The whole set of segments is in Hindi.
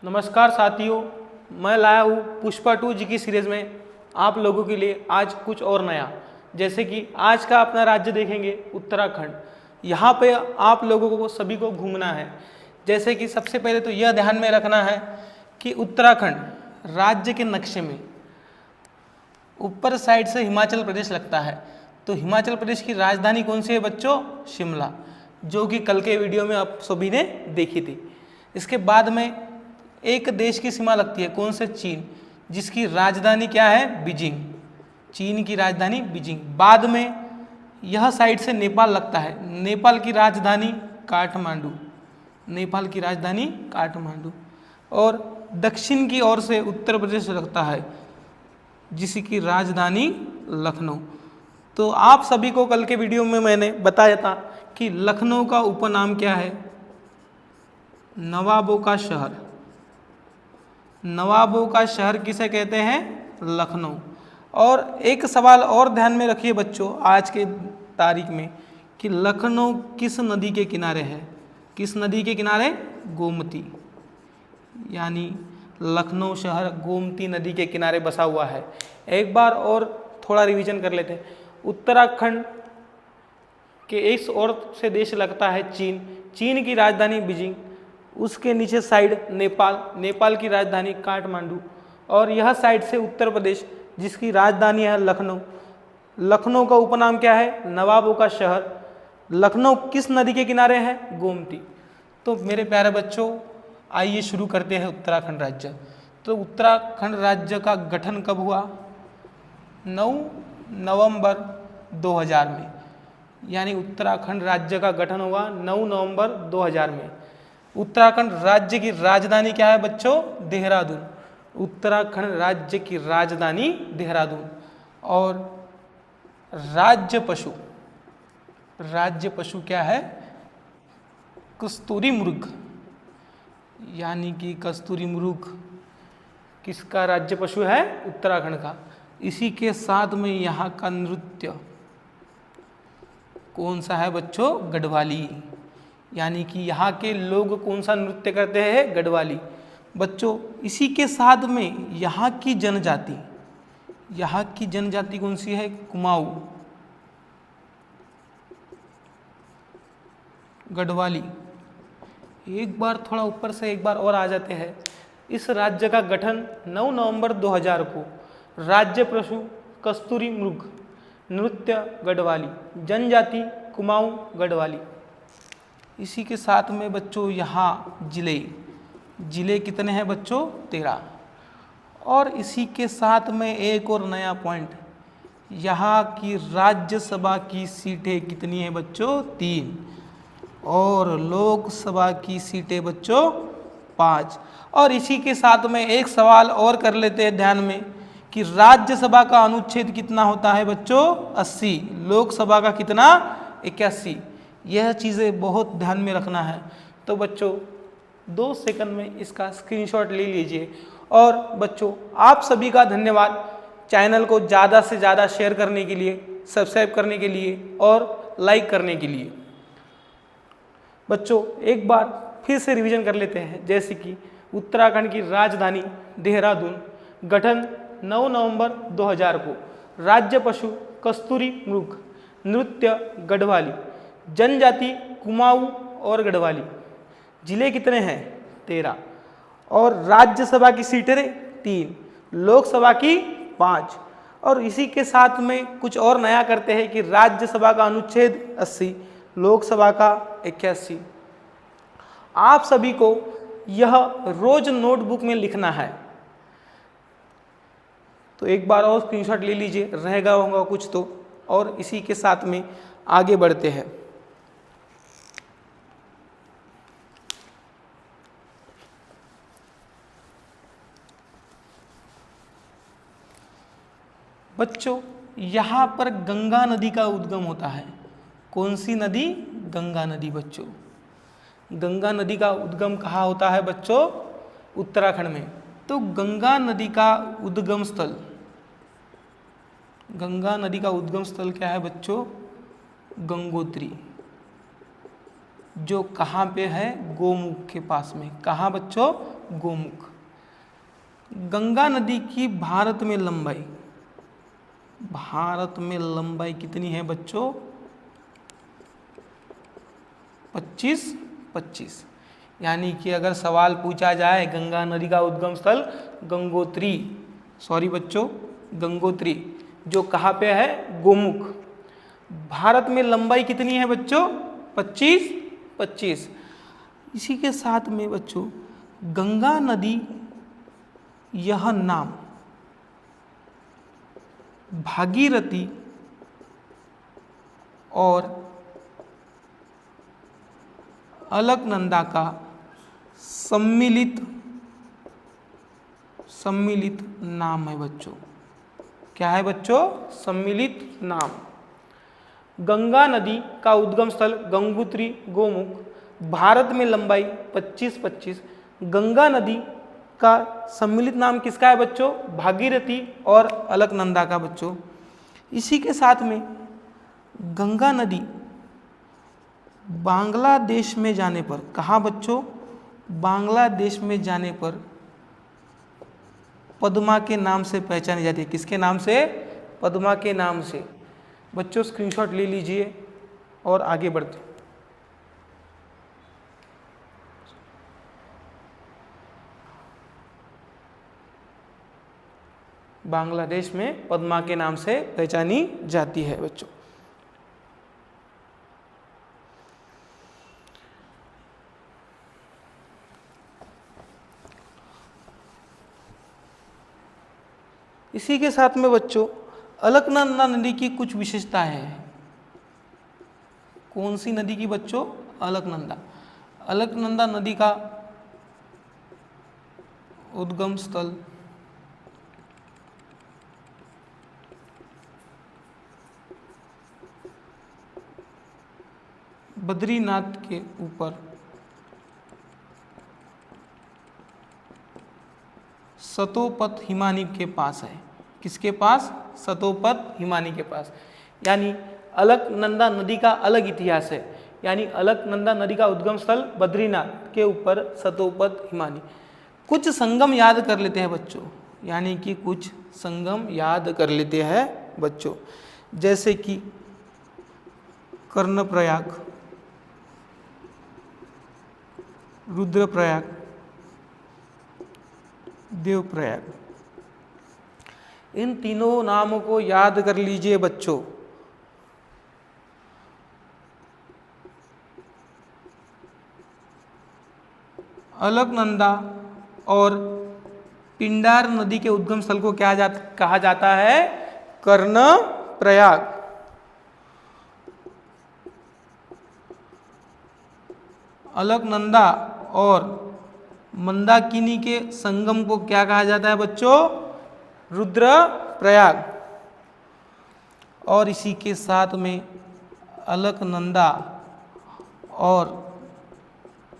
नमस्कार साथियों, मैं लाया हूँ पुष्पा 2 जी की सीरीज़ में आप लोगों के लिए आज कुछ और नया। जैसे कि आज का अपना राज्य देखेंगे उत्तराखंड। यहाँ पे आप लोगों को सभी को घूमना है। जैसे कि सबसे पहले तो यह ध्यान में रखना है कि उत्तराखंड राज्य के नक्शे में ऊपर साइड से हिमाचल प्रदेश लगता है। तो हिमाचल प्रदेश की राजधानी कौन सी है बच्चों? शिमला, जो कि कल के वीडियो में आप सभी ने देखी थी। इसके बाद में एक देश की सीमा लगती है, कौन से? चीन, जिसकी राजधानी क्या है? बीजिंग। चीन की राजधानी बीजिंग। बाद में यह साइड से नेपाल लगता है, नेपाल की राजधानी काठमांडू, नेपाल की राजधानी काठमांडू। और दक्षिण की ओर से उत्तर प्रदेश लगता है, जिसकी राजधानी लखनऊ। तो आप सभी को कल के वीडियो में मैंने बताया था कि लखनऊ का उपनाम क्या है? नवाबों का शहर। नवाबों का शहर किसे कहते हैं? लखनऊ। और एक सवाल और ध्यान में रखिए बच्चों आज के तारीख में कि लखनऊ किस नदी के किनारे है? किस नदी के किनारे? गोमती। यानी लखनऊ शहर गोमती नदी के किनारे बसा हुआ है। एक बार और थोड़ा रिवीजन कर लेते हैं। उत्तराखंड के इस ओर से देश लगता है चीन, चीन की राजधानी बीजिंग। उसके नीचे साइड नेपाल, नेपाल की राजधानी काठमांडू। और यह साइड से उत्तर प्रदेश, जिसकी राजधानी है लखनऊ। लखनऊ का उपनाम क्या है? नवाबों का शहर। लखनऊ किस नदी के किनारे है? गोमती। तो मेरे प्यारे बच्चों, आइए शुरू करते हैं उत्तराखंड राज्य। तो उत्तराखंड राज्य का गठन कब हुआ? 9 नवंबर 2000 में। यानी उत्तराखंड राज्य का गठन हुआ 9 नवंबर 2000 में। उत्तराखंड राज्य की राजधानी क्या है बच्चों? देहरादून। उत्तराखंड राज्य की राजधानी देहरादून। और राज्य पशु, राज्य पशु क्या है? कस्तूरी मृग। यानी कि कस्तूरी मृग किसका राज्य पशु है? उत्तराखंड का। इसी के साथ में यहाँ का नृत्य कौन सा है बच्चों? गढ़वाली। यानी कि यहाँ के लोग कौन सा नृत्य करते हैं? गढ़वाली। बच्चों इसी के साथ में यहाँ की जनजाति, यहाँ की जनजाति कौन सी है? कुमाऊं, गढ़वाली। एक बार थोड़ा ऊपर से एक बार और आ जाते हैं। इस राज्य का गठन 9 नवंबर 2000 को। राज्य पशु कस्तूरी मृग, नृत्य गढ़वाली, जनजाति कुमाऊं गढ़वाली। इसी के साथ में बच्चों यहाँ जिले, जिले कितने हैं बच्चों? 13। और इसी के साथ में एक और नया पॉइंट, यहाँ की राज्यसभा की सीटें कितनी है बच्चों? 3। और लोकसभा की सीटें बच्चों 5। और इसी के साथ में एक सवाल और कर लेते हैं ध्यान में कि राज्यसभा का अनुच्छेद कितना होता है बच्चों? 80। लोकसभा का कितना? 81। यह चीज़ें बहुत ध्यान में रखना है। तो बच्चों 2 सेकंड में इसका स्क्रीनशॉट ले लीजिए। और बच्चों आप सभी का धन्यवाद चैनल को ज़्यादा से ज़्यादा शेयर करने के लिए, सब्सक्राइब करने के लिए और लाइक करने के लिए। बच्चों एक बार फिर से रिवीजन कर लेते हैं। जैसे कि उत्तराखंड की राजधानी देहरादून, गठन 9 नवंबर 2000 को। राज्य पशु कस्तूरी मृग, नृत्य गढ़वाली, जनजाति कुमाऊं और गढ़वाली। जिले कितने हैं? 13। और राज्यसभा की सीटें 3, लोकसभा की 5। और इसी के साथ में कुछ और नया करते हैं कि राज्यसभा का अनुच्छेद 80, लोकसभा का 81। आप सभी को यह रोज नोटबुक में लिखना है। तो एक बार और स्क्रीनशॉट ले लीजिए, रहेगा होगा कुछ तो। और इसी के साथ में आगे बढ़ते हैं। बच्चों यहाँ पर गंगा नदी का उद्गम होता है। कौन सी नदी? गंगा नदी। बच्चों गंगा नदी का उद्गम कहाँ होता है बच्चों? उत्तराखंड में। तो गंगा नदी का उद्गम स्थल, गंगा नदी का उद्गम स्थल क्या है बच्चों? गंगोत्री। जो कहाँ पे है? गोमुख के पास में। कहाँ बच्चों? गोमुख। गंगा नदी की भारत में लंबाई, भारत में लंबाई कितनी है बच्चों? 25। यानी कि अगर सवाल पूछा जाए गंगा नदी का उद्गम स्थल गंगोत्री, सॉरी बच्चों, गंगोत्री, जो कहाँ पे है? गोमुख। भारत में लंबाई कितनी है बच्चों? 25। इसी के साथ में बच्चों गंगा नदी, यह नाम भागीरथी और अलकनंदा का सम्मिलित नाम है बच्चों। क्या है बच्चों? सम्मिलित नाम। गंगा नदी का उद्गम स्थल गंगोत्री, गोमुख, भारत में लंबाई 25। गंगा नदी का सम्मिलित नाम किसका है बच्चों? भागीरथी और अलकनंदा का बच्चों। इसी के साथ में गंगा नदी बांग्लादेश में जाने पर, कहाँ बच्चों? बांग्लादेश में जाने पर पद्मा के नाम से पहचानी जाती है। किसके नाम से? पद्मा के नाम से। बच्चों स्क्रीनशॉट ले लीजिए और आगे बढ़ते। बांग्लादेश में पद्मा के नाम से पहचानी जाती है बच्चों। इसी के साथ में बच्चों अलकनंदा नदी की कुछ विशेषताएं हैं। कौन सी नदी की बच्चों? अलकनंदा। अलकनंदा नदी का उद्गम स्थल बद्रीनाथ के ऊपर सतोपत हिमानी के पास है। किसके पास? सतोपत हिमानी के पास। यानी अलकनंदा नदी का अलग इतिहास है। यानी अलकनंदा नदी का उद्गम स्थल बद्रीनाथ के ऊपर सतोपत हिमानी। कुछ संगम याद कर लेते हैं बच्चों, यानी कि कुछ संगम याद कर लेते हैं बच्चों, जैसे कि कर्णप्रयाग, रुद्रप्रयाग, देवप्रयाग। इन तीनों नामों को याद कर लीजिए बच्चों। अलकनंदा और पिंडार नदी के उद्गम स्थल को कहा जाता है? कर्णप्रयाग। अलकनंदा और मंदाकिनी के संगम को क्या कहा जाता है बच्चों? रुद्रप्रयाग। और इसी के साथ में अलकनंदा और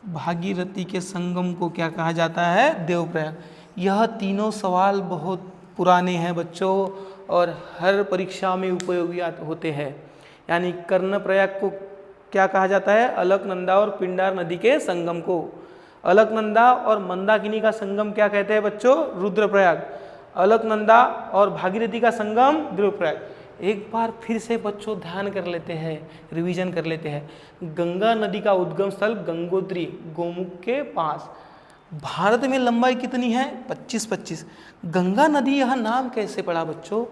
भागीरथी के संगम को क्या कहा जाता है? देवप्रयाग। यह तीनों सवाल बहुत पुराने हैं बच्चों और हर परीक्षा में उपयोगी होते हैं। यानी कर्णप्रयाग को क्या कहा जाता है? अलकनंदा और पिंडार नदी के संगम को। अलकनंदा और मंदाकिनी का संगम क्या कहते हैं बच्चों? रुद्रप्रयाग। अलकनंदा और भागीरथी का संगम देवप्रयाग। एक बार फिर से बच्चों ध्यान कर लेते हैं, रिवीजन कर लेते हैं। गंगा नदी का उद्गम स्थल गंगोत्री, गोमुख के पास। भारत में लंबाई कितनी है? 25। गंगा नदी यह नाम कैसे पड़ा बच्चों?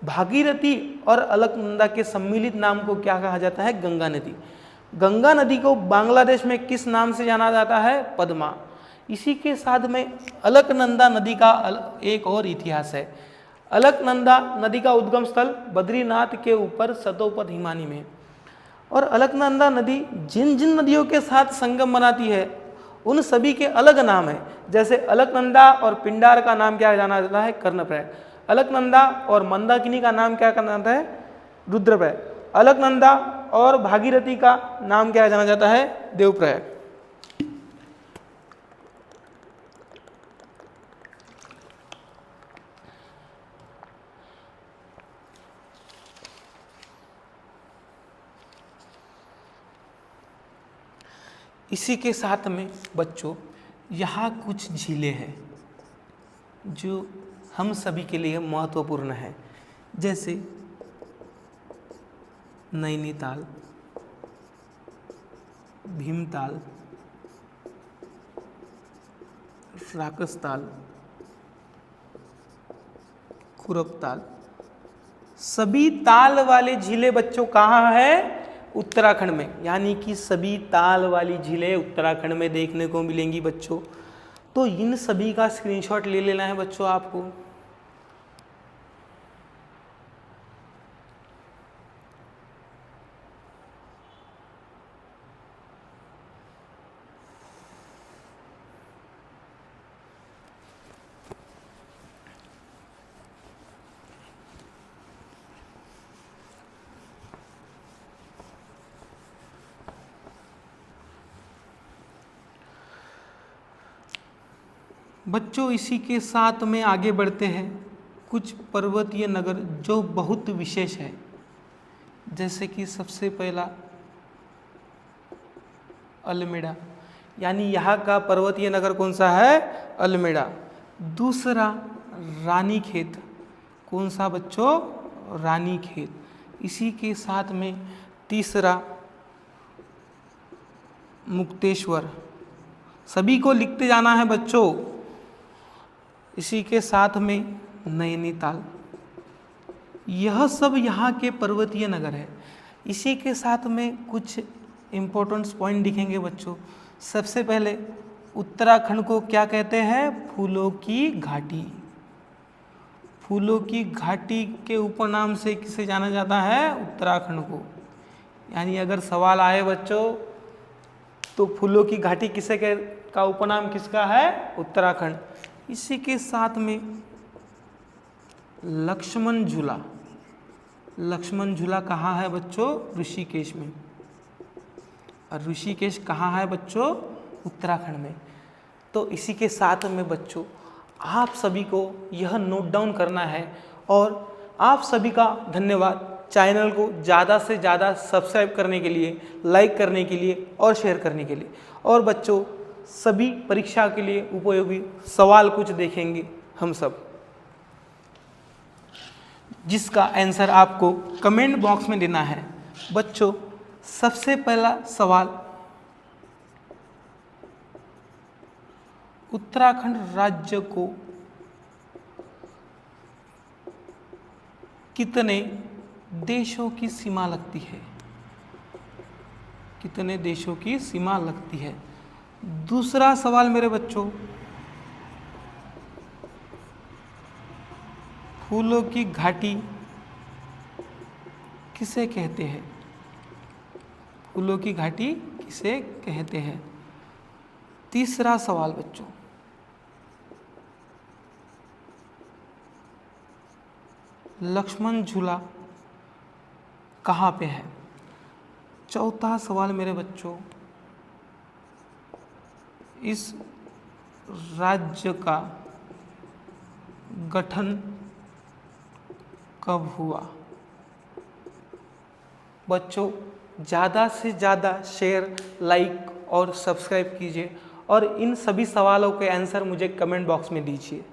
भागीरथी और अलकनंदा के सम्मिलित नाम को क्या कहा जाता है? गंगा नदी। गंगा नदी को बांग्लादेश में किस नाम से जाना जाता है? पद्मा। इसी के साथ में अलकनंदा नदी का एक और इतिहास है। अलकनंदा नदी का उद्गम स्थल बद्रीनाथ के ऊपर सतोपत हिमानी में। और अलकनंदा नदी जिन जिन नदियों के साथ संगम बनाती है उन सभी के अलग नाम है। जैसे अलकनंदा और पिंडार का नाम क्या जाना जाता है? कर्णप्रयाग। अलकनंदा और मंदाकिनी का नाम क्या जाना जाता है? रुद्रप्रयाग। अलकनंदा और भागीरथी का नाम क्या जाना जाता है? देवप्रयाग। इसी के साथ में बच्चों यहाँ कुछ झीलें हैं जो हम सभी के लिए महत्वपूर्ण है, जैसे नैनीताल, भीमताल, राकसताल, खुरपताल। सभी ताल वाले झीलें बच्चों कहाँ है? उत्तराखंड में। यानी कि सभी ताल वाली झीलें उत्तराखंड में देखने को मिलेंगी बच्चों। तो इन सभी का स्क्रीनशॉट ले लेना है बच्चों आपको। बच्चों इसी के साथ में आगे बढ़ते हैं। कुछ पर्वतीय नगर जो बहुत विशेष है, जैसे कि सबसे पहला अल्मेड़ा, यानी यहाँ का पर्वतीय नगर कौन सा है? अल्मेड़ा। दूसरा रानीखेत, कौन सा बच्चों? रानीखेत। इसी के साथ में तीसरा मुक्तेश्वर। सभी को लिखते जाना है बच्चों। इसी के साथ में नैनीताल। यह सब यहाँ के पर्वतीय नगर है। इसी के साथ में कुछ इम्पोर्टेंट पॉइंट दिखेंगे बच्चों। सबसे पहले उत्तराखंड को क्या कहते हैं? फूलों की घाटी। फूलों की घाटी के उपनाम से किसे जाना जाता है? उत्तराखंड को। यानी अगर सवाल आए बच्चों तो फूलों की घाटी किसे का उपनाम किसका है? उत्तराखंड। इसी के साथ में लक्ष्मण झूला। लक्ष्मण झूला कहाँ है बच्चों? ऋषिकेश में। और ऋषिकेश कहाँ है बच्चों? उत्तराखंड में। तो इसी के साथ में बच्चों आप सभी को यह नोट डाउन करना है। और आप सभी का धन्यवाद चैनल को ज़्यादा से ज़्यादा सब्सक्राइब करने के लिए, लाइक करने के लिए और शेयर करने के लिए। और बच्चों सभी परीक्षा के लिए उपयोगी सवाल कुछ देखेंगे हम सब, जिसका आंसर आपको कमेंट बॉक्स में देना है। बच्चों सबसे पहला सवाल, उत्तराखंड राज्य को कितने देशों की सीमा लगती है? कितने देशों की सीमा लगती है? दूसरा सवाल मेरे बच्चों, फूलों की घाटी किसे कहते हैं? फूलों की घाटी किसे कहते हैं? तीसरा सवाल बच्चों, लक्ष्मण झूला कहाँ पे है? चौथा सवाल मेरे बच्चों, इस राज्य का गठन कब हुआ? बच्चों ज़्यादा से ज़्यादा शेयर, लाइक और सब्सक्राइब कीजिए और इन सभी सवालों के आंसर मुझे कमेंट बॉक्स में दीजिए।